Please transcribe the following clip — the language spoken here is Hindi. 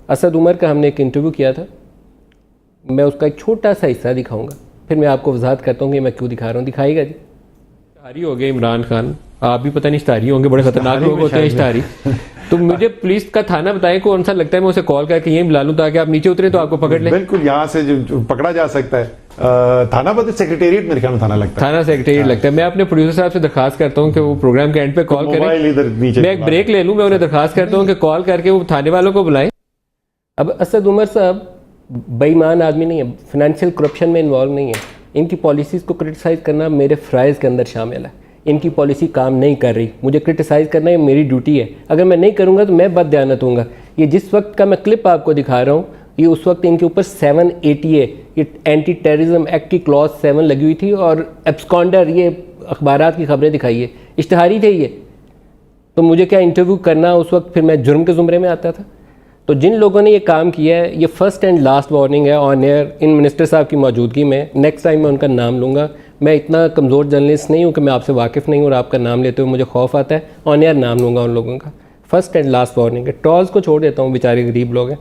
असद उमर का हमने एक इंटरव्यू किया था, मैं उसका एक छोटा सा हिस्सा दिखाऊंगा, फिर मैं आपको वजाहत करता हूँ कि मैं क्यों दिखा रहा हूँ। दिखाएगा जी। इश्तारी हो गए इमरान खान, आप भी पता नहीं इश्तारी होंगे, बड़े खतरनाक लोग होते हैं इश्तारी। तो मुझे पुलिस का थाना बताएं कौन सा लगता है, मैं उसे कॉल करके यहीं बुला लूं ताकि आप नीचे उतरे तो आपको पकड़ लें। बिल्कुल, यहाँ से जो पकड़ा जा सकता है। थाना पता सेक्रेटेरिएट मेरे ख्याल में थाना लगता है, थाना सेक्रेटेरिएट लगता है। मैं अपने प्रोड्यूसर साहब से दरखास्त करता हूँ कि वो प्रोग्राम के एंड पे कॉल करें। मैं एक ब्रेक ले लूँ, मैं उन्हें दरखास्त करता हूँ कि कॉल करके वो थाने वालों को बुलाएं। अब असद उमर साहब बेईमान आदमी नहीं है, फाइनेंशियल करप्शन में इन्वॉल्व नहीं है। इनकी पॉलिसीज़ को क्रिटिसाइज़ करना मेरे फ़राइज़ के अंदर शामिल है। इनकी पॉलिसी काम नहीं कर रही, मुझे क्रिटिसाइज़ करना ये मेरी ड्यूटी है। अगर मैं नहीं करूँगा तो मैं बददयानत होऊंगा। ये जिस वक्त का मैं क्लिप आपको दिखा रहा हूँ, ये उस वक्त इनके ऊपर 780A ये एंटी टेररिज्म एक्ट की क्लॉज 7 लगी हुई थी और एब्सकॉन्डर, ये अखबारात की खबरें दिखाई है, इश्तहारी थे ये। तो मुझे क्या इंटरव्यू करना उस वक्त, फिर मैं जुर्म के ज़ुमरे में आता था। तो जिन लोगों ने ये काम किया है, ये फर्स्ट एंड लास्ट वार्निंग है ऑन एयर इन मिनिस्टर साहब की मौजूदगी में। नेक्स्ट टाइम मैं उनका नाम लूँगा। मैं इतना कमज़ोर जर्नलिस्ट नहीं हूँ कि मैं आपसे वाकिफ़ नहीं हूँ और आपका नाम लेते हुए मुझे खौफ आता है। ऑन एयर नाम लूँगा उन लोगों का। फर्स्ट एंड लास्ट वार्निंग है। ट्रॉल्स को छोड़ देता हूँ, बेचारे गरीब लोग हैं।